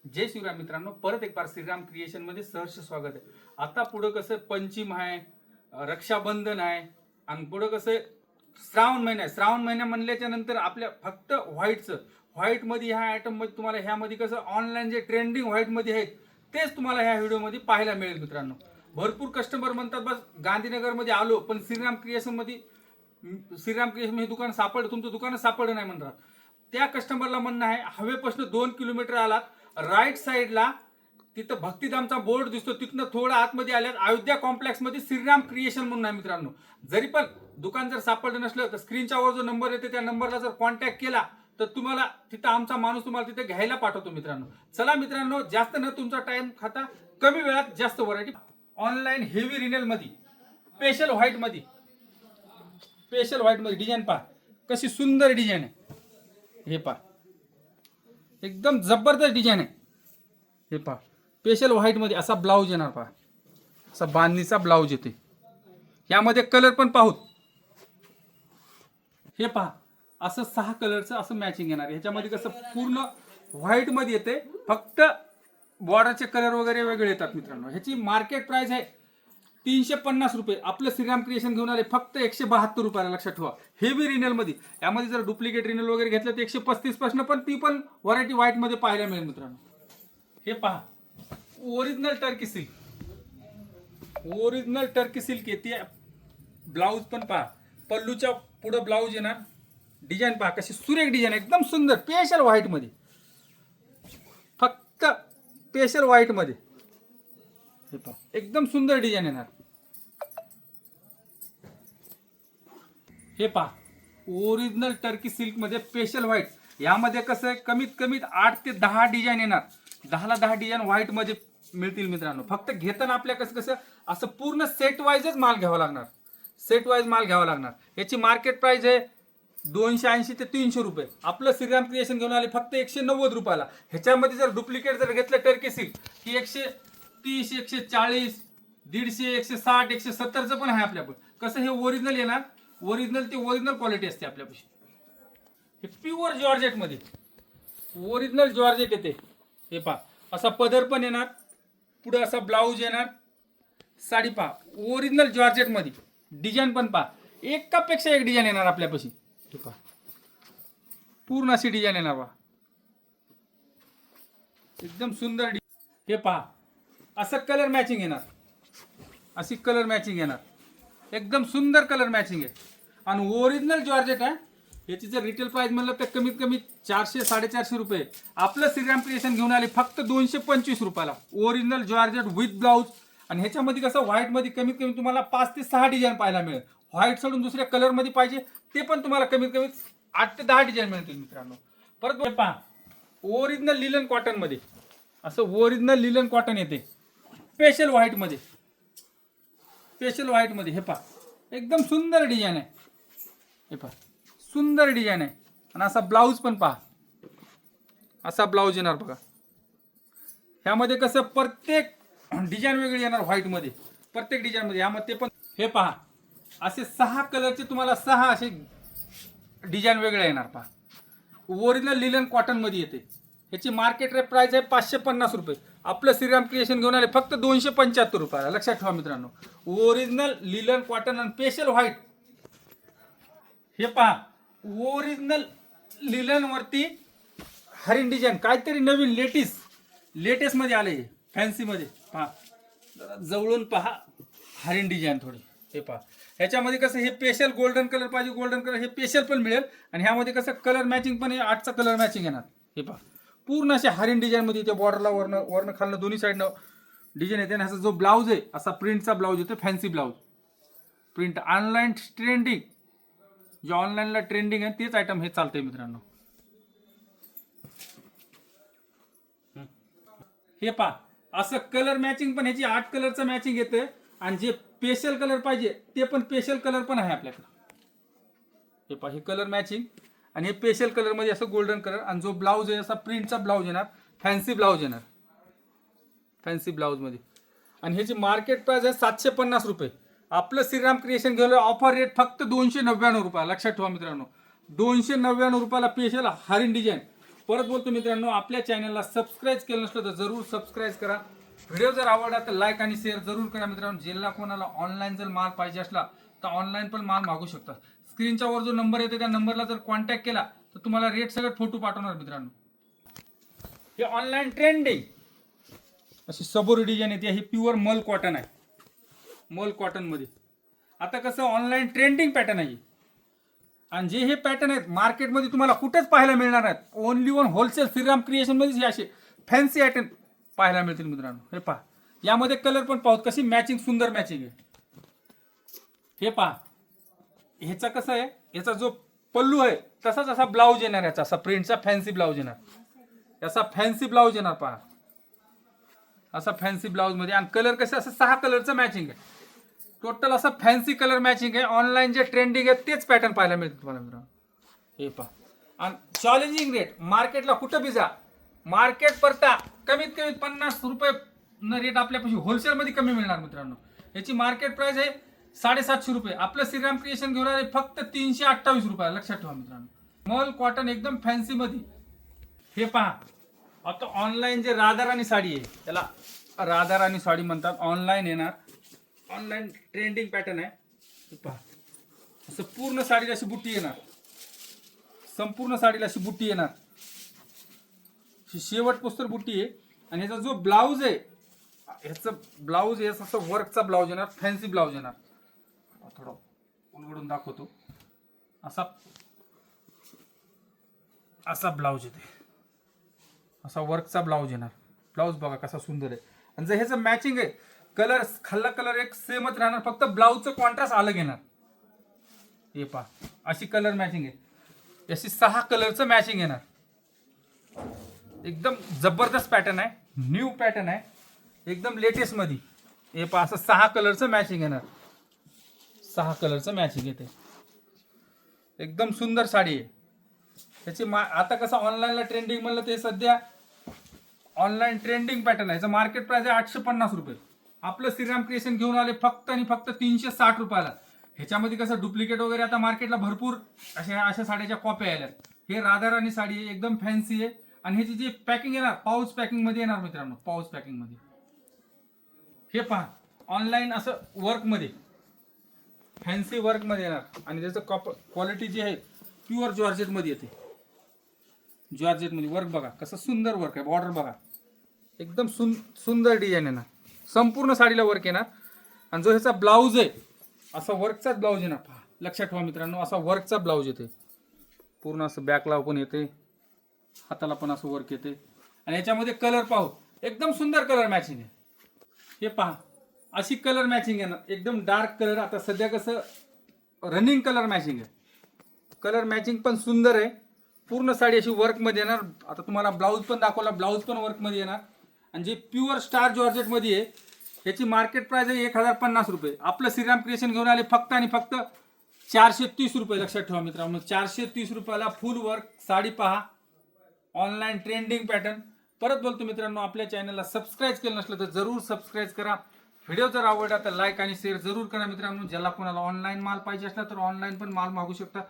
जय श्रीराम मित्रांनो, परत एक बार श्रीराम क्रिएशन मध्ये सहर्ष स्वागत आहे. आता पुढं कसं पंचम आहे, रक्षाबंधन आहे आणि पुढं कसं श्रावण महिना आहे. श्रावण महिना म्हणल्याच्या नंतर आपल्या फक्त व्हाईट मध्ये ह्या आयटम मध्ये तुम्हाला ह्यामध्ये कसं ऑनलाईन जे ट्रेंडिंग व्हाईट मध्ये आहेत तेच तुम्हाला ह्या व्हिडिओमध्ये पाहायला मिळेल मित्रांनो. भरपूर कस्टमर म्हणतात बस गांधीनगर मध्ये आलो पण श्रीराम क्रिएशन हे दुकान सापडलं, तुमचं दुकान सापडलं नाही म्हणतात. त्या कस्टमरला म्हणणं आहे हवेपासून 2 किलोमीटर आलात, राईट साईडला तिथं भक्तिधामचा बोर्ड दिसतो, तिथनं थोडं आतमध्ये आल्यात अयोध्या कॉम्प्लेक्स मध्ये श्रीराम क्रिएशन म्हणून आहे मित्रांनो. जरी पण दुकान जर सापडलं नसलं तर स्क्रीनच्या वर जो नंबर येते त्या नंबरला जर कॉन्टॅक्ट केला तर तुम्हाला तिथं आमचा माणूस तुम्हाला तिथे घ्यायला पाठवतो मित्रांनो. चला मित्रांनो, जास्त न तुमचा टाइम खाता, कमी वेळात जास्त व्हरायटी ऑनलाईन हेवी रिनेल मध्ये स्पेशल व्हाईट मध्ये डिझाईन पहा कशी सुंदर डिझाईन आहे. हे पहा एकदम जबरदस्त डिझाईन आहे. हे पहा स्पेशल व्हाईट मध्ये असा ब्लाऊज येणार पहा, असा बांधणीचा ब्लाऊज येते. यामध्ये कलर पण पाहूत. हे पहा असं 6 कलरचं असं मॅचिंग येणार. ह्याच्यामध्ये कसं पूर्ण व्हाईट मध्ये येते, फक्त बॉर्डरचे कलर वगैरे वेगळे येतात मित्रांनो. ह्याची मार्केट प्राइस आहे 350 रुपये. आपलं श्रीराम क्रिएशन घेऊन आले फक्त 172 रुपयाला. लक्षात ठेवा हेवी रिनेल मध्ये. यामध्ये जर डुप्लिकेट रिनेल वगैरे घेतलं तर 135 पासून पण ती पण व्हरायटी व्हाईट मध्ये पाहायला मिळेल मित्रांनो. हे पहा ओरिजिनल टर्की सिल्क येते. ब्लाऊज पण पहा, पल्लूच्या पुढे ब्लाऊज येणार. डिझाईन पहा कशी सुरेख डिझाईन, एकदम सुंदर स्पेशल व्हाईट मध्ये, फक्त स्पेशल व्हाईट मध्ये. हे पहा एकदम सुंदर डिझाईन येणार. हे पहा ओरिजिनल टर्की सिल्क मध्ये स्पेशल व्हाईट. यामध्ये कसं आहे कमीत कमी 8 ते 10 डिझाईन येणार. 10 डिझाईन व्हाईट मध्ये मिळतील मित्रांनो. फक्त घेताना आपल्या कसं असं पूर्ण सेट वाईजच माल घ्यावा लागणार. याची मार्केट प्राइस आहे 280 ते 300 रुपये. आपलं श्रीराम क्रिएशन घेऊन आले फक्त 190 रुपयाला. ह्याच्यामध्ये जर डुप्लिकेट जर घेतलं टर्की सिल्क की 130, 140, 150, 160, 170चं पण आहे आपल्याकडे. कसं हे ओरिजिनल येणार, ओरिजिनल क्वालिटी असते आपल्यापाशी. हे प्युअर जॉर्जेट मध्ये ओरिजिनल जॉर्जेट येते. हे पहा असा पदर पण येणार, पुढे असा ब्लाऊज येणार. साडी पहा ओरिजिनल जॉर्जेट मध्ये. डिझाईन पण पहा एकापेक्षा एक डिझाईन येणार आपल्यापाशी. हे पहा पूर्ण अशी डिझाईन येणार पहा, एकदम सुंदर. हे पहा असं कलर मॅचिंग येणार, अशी कलर मॅचिंग येणार, एकदम सुंदर कलर मॅचिंग आहे आणि ओरिजिनल जॉर्जेट आहे. याची जर रिटेल प्राइस म्हणलं तर कमीत कमी 400-450 रुपये. आपलं श्रीराम क्रिएशन घेऊन आले फक्त 225 रुपयाला. Original georgette with blouse. आणि ह्याच्यामध्ये कसं व्हाईट मध्ये कमीत कमी तुम्हाला 5 ते 6 डिझाईन पाहायला मिळेल. व्हाईट सोडून दुसऱ्या कलर मध्ये पाहिजे ते पण तुम्हाला कमीत कमी 8 ते 10 डिझाईन मिळतील मित्रांनो. परत पहा ओरिजिनल लिलन कॉटन मध्ये, असं ओरिजिनल लिलन कॉटन येते स्पेशल व्हाईट मध्ये. हे पहा एकदम सुंदर डिझाईन आहे. हे पहा सुंदर डिझाईन आहे आणि असा ब्लाऊज पण पहा, असा ब्लाऊज येणार बघा. ह्यामध्ये कसं प्रत्येक डिझाईन वेगळी येणार व्हाईट मध्ये, प्रत्येक डिझाईन मध्ये. यामध्ये पण हे पहा असे 6 कलरचे तुम्हाला 6 असे डिझाईन वेगळे येणार पहा. ओरिजिनल लिलन कॉटन मध्ये येते. ह्याची मार्केट रेट प्राइस आहे 550 रुपये. आपलं श्रीराम क्रिएशन घेऊन आले फक्त 275 रुपयाला. लक्षात ठेवा मित्रांनो ओरिजिनल लिलन कॉटन आणि स्पेशल व्हाईट. हे पहा ओरिजिनल लिलन वरती हरिण डिझाईन, काहीतरी नवीन लेटेस्ट मध्ये आले फॅन्सी मध्ये. पहा जवळून पहा हरिण डिझाईन थोडी. हे पहा ह्याच्यामध्ये कसं हे स्पेशल गोल्डन कलर पाहिजे, गोल्डन कलर हे स्पेशल पण मिळेल. आणि ह्यामध्ये कसं कलर मॅचिंग पण 8चा कलर मॅचिंग येणार. हे पहा पूर्ण असे हरिण डिझाईन मध्ये त्या बॉर्डरला वरनं खालनं दोन्ही साईडनं डिझाईन येते. आणि ह्याचा जो ब्लाऊज आहे असा प्रिंटचा ब्लाऊज येतो, fancy blouse print. Online trending, जे ऑनलाईनला ट्रेंडिंग आहे तेच आयटम हे चालतंय मित्रांनो. हे पहा असं कलर मॅचिंग पण, ह्याची 8 कलरचं मॅचिंग येते. आणि जे स्पेशल कलर पाहिजे ते पण स्पेशल कलर पण आहे आपल्याकडे. हे पहा हे कलर मॅचिंग आणि हे स्पेशल कलर मध्ये असं गोल्डन कलर. आणि जो ब्लाऊज आहे असा प्रिंटचा ब्लाऊज येणार, फॅन्सी ब्लाऊज मध्ये. आणि ह्याची मार्केट प्राइस आहे 750 रुपये. आपलं श्रीराम क्रिएशन घेऊन ऑफर रेट फक्त 299 रुपये. लक्षात ठेवा मित्रांनो 299 रुपयाला स्पेशल हरिण डिझाईन परत बोलतो मित्रांनो, आपल्या चॅनलला सबस्क्राईब केलं नसलं तर जरूर सबस्क्राईब करा. व्हिडिओ जर आवडला तर लाईक आणि शेअर जरूर करा मित्रांनो. ज्यांना कोणाला ऑनलाईन जर माल पाहिजे असला तर ऑनलाईन पण माल मागू शकता. स्क्रीनच्या वर जो नंबर येतो त्या नंबरला जर कॉन्टॅक्ट केला तर तुम्हाला रेट सगळं फोटो पाठवणार मित्रांनो. हे ऑनलाईन ट्रेंडिंग अशी सबोरी डिझाईन येते. ही प्युअर मल कॉटन आहे. मल कॉटन मध्ये आता कसं ऑनलाईन ट्रेंडिंग पॅटर्न आहे. आणि जे हे पॅटर्न आहेत मार्केटमध्ये तुम्हाला कुठेच पाहायला मिळणार नाहीत. Only one wholesale Shriram creation मध्येच हे असे फॅन्सी आयटम पाहायला मिळतील मित्रांनो. हे पहा, यामध्ये कलर पण पाहू कशी मॅचिंग, सुंदर मॅचिंग आहे. हे पहा, ह्याचा कसं आहे, याचा जो पल्लू आहे तसाच असा ब्लाऊज येणार. याचा असा प्रिंटचा फॅन्सी ब्लाऊज येणार. याचा फॅन्सी ब्लाऊज येणार पहा, असा फॅन्सी ब्लाऊज मध्ये. आणि कलर कसं असं 6 कलरचं मॅचिंग आहे. टोटल असं फॅन्सी कलर मॅचिंग आहे. ऑनलाईन जे ट्रेंडिंग आहे तेच पॅटर्न पाहायला मिळतील तुम्हाला मित्रांनो. हे पहा, आणि चॅलेंजिंग रेट. मार्केटला कुठं बी जा, मार्केट परता कमीत कमी 50 रुपये रेट आपल्यापाशी होलसेलमध्ये कमी मिळणार मित्रांनो. याची मार्केट प्राइस आहे 750 रुपये. आपलं श्रीराम क्रिएशन घेऊन आले फक्त 328 रुपये. लक्षात ठेवा मित्रांनो, मल कॉटन एकदम फॅन्सी मध्ये. हे पहा, आता ऑनलाईन जे राधाराणी साडी आहे त्याला राधाराणी साडी म्हणतात. ऑनलाईन येणार, ऑनलाईन ट्रेंडिंग पॅटर्न आहे. हे पहा, असं पूर्ण साडीला अशी बुट्टी येणार. संपूर्ण साडीला अशी बुट्टी येणार. शेवट पोस्टर बुट्टी आहे. आणि ह्याचा जो ब्लाऊज आहे, ह्याचं ब्लाऊज आहे असं वर्कचा ब्लाऊज येणार. फॅन्सी ब्लाऊज येणार. थोडं उलगडून दाखवतो. असा ब्लाऊज येते. असा वर्कचा ब्लाऊज येणार. ब्लाऊज बघा कसा सुंदर आहे. आणि जर ह्याचं मॅचिंग आहे, कलर खाल्ला कलर एक सेमच राहणार, फक्त ब्लाऊजचं कॉन्ट्रास्ट अलग येणार. हे पहा, अशी कलर मॅचिंग आहे. अशी 6 कलरचं मॅचिंग येणार. एकदम जबरदस्त पॅटर्न आहे. न्यू पॅटर्न आहे, एकदम लेटेस्ट मध्ये. हे पहा, असं 6 कलरचं मॅचिंग येणार. 6 कलरचं मॅचिंग येते. एकदम सुंदर साडी आहे. त्याची आता कसं ऑनलाईनला ट्रेंडिंग म्हणलं ते सध्या ऑनलाईन ट्रेंडिंग पॅटर्न आहे. याचं मार्केट प्राइस आहे 850 रुपये. आपलं श्रीराम क्रिएशन घेऊन आले फक्त आणि फक्त 360 रुपयाला. ह्याच्यामध्ये कसं डुप्लिकेट वगैरे आता मार्केटला भरपूर अशा साड्याच्या कॉप्या आल्या. हे राधाराणी साडी आहे, एकदम फॅन्सी आहे. आणि ह्याची जी पॅकिंग येणार पाऊच पॅकिंग मध्ये येणार मित्रांनो. पाऊच पॅकिंग मध्ये. हे पहा, ऑनलाईन असं वर्क मध्ये, फॅन्सी वर्क मध्ये येणार. आणि त्याचं क्वालिटी जी आहे प्युअर जॉर्जेट मध्ये येते. जॉर्जेट मध्ये वर्क बघा कसं सुंदर वर्क आहे. बॉर्डर बघा एकदम सुंदर डिझाईन येणार. संपूर्ण साडीला वर्क येणार. आणि जो ह्याचा ब्लाऊज आहे असा वर्कचाच ब्लाऊज येणार. पहा, लक्षात ठेवा मित्रांनो, असा वर्कचा ब्लाऊज येते. पूर्ण असं बॅकला पण येते, हाताला पण असं वर्क येते. आणि याच्यामध्ये कलर पाहू, एकदम सुंदर कलर मॅचिंग आहे. हे पहा, अशी कलर मॅचिंग आहे ना, एकदम डार्क कलर. आता सध्या कसं रनिंग कलर मॅचिंग आहे. कलर मॅचिंग पण सुंदर आहे. पूर्ण साडी अशी वर्कमध्ये येणार. आता तुम्हाला ब्लाऊज पण दाखवला, ब्लाऊज पण वर्कमध्ये येणार. आणि जे प्युअर स्टार जॉर्जेटमध्ये आहे याची मार्केट प्राइस आहे 1050 रुपये. आपलं श्रीराम क्रिएशन घेऊन आले फक्त आणि फक्त 430 रुपये. लक्षात ठेवा मित्रांनो, 430 रुपयाला फुल वर्क साडी पहा. Online trending pattern. परत बोलतो मित्रांनो, आपल्या चॅनलला सबस्क्राईब केलं नसलं तर जरूर सबस्क्राईब करा. व्हिडिओ जर आवडला तर लाईक आणि शेअर जरूर करा मित्रांनो. ज्याला कोणाला ऑनलाईन माल पाहिजे असला तर ऑनलाईन पण माल मागू शकता.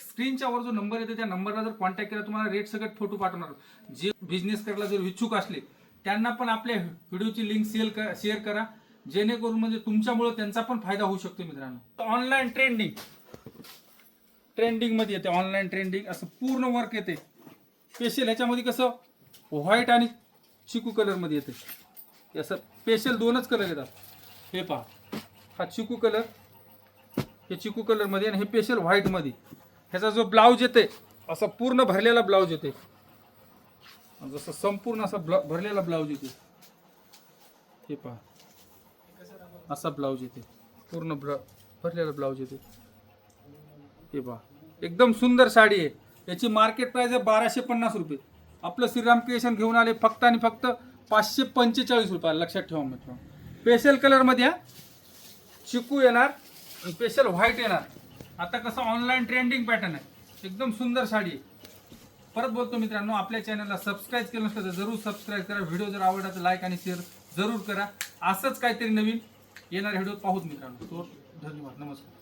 स्क्रीनच्या वर जो नंबर येतो त्या नंबरला जर कॉन्टॅक्ट केला तुम्हाला रेट सगळं फोटो पाठवणार. जे बिझनेस करायला जर इच्छुक असले त्यांना पण आपल्या व्हिडिओची लिंक शेअर करा, जेणेकरून म्हणजे तुमच्यामुळे त्यांचा पण फायदा होऊ शकतो मित्रांनो. ऑनलाईन ट्रेंडिंग मध्ये येते. ऑनलाईन ट्रेंडिंग असं पूर्ण वर्क येते. स्पेशल ह्याच्यामध्ये कसं व्हाईट आणि चिकू कलर मध्ये येते. असं स्पेशल 2च कलर येतात. हे पहा, हा चिकू कलर, हे चिकू कलर मध्ये आणि हे स्पेशल व्हाईट मध्ये. ह्याचा जो ब्लाऊज येते असा पूर्ण भरलेला ब्लाऊज येते. जसं संपूर्ण असा भरलेला ब्लाऊज येते. हे पहा, असा ब्लाऊज येते. पूर्ण भरलेला ब्लाऊज येते. हे पहा, एकदम सुंदर साडी आहे. याची मार्केट प्राइस आहे 1250 रुपये. आपलं श्रीराम क्रिएशन घेऊन आले फक्त आणि फक्त 545 रुपये. लक्षात ठेवा मित्रांनो, स्पेशल कलर मध्ये चिकू येणार, स्पेशल व्हाईट येणार. आता कसं ऑनलाईन ट्रेंडिंग पॅटर्न आहे. एकदम सुंदर साडी आहे. परत बोलतो मित्रांनो, आपल्या चॅनलला सबस्क्राईब केलं नसलं तर जरूर सबस्क्राईब करा. व्हिडिओ जर आवडला तर लाईक आणि शेअर जरूर करा. असंच काहीतरी नवीन येणारे व्हिडिओ पाहूत मित्रांनो. धन्यवाद, नमस्कार.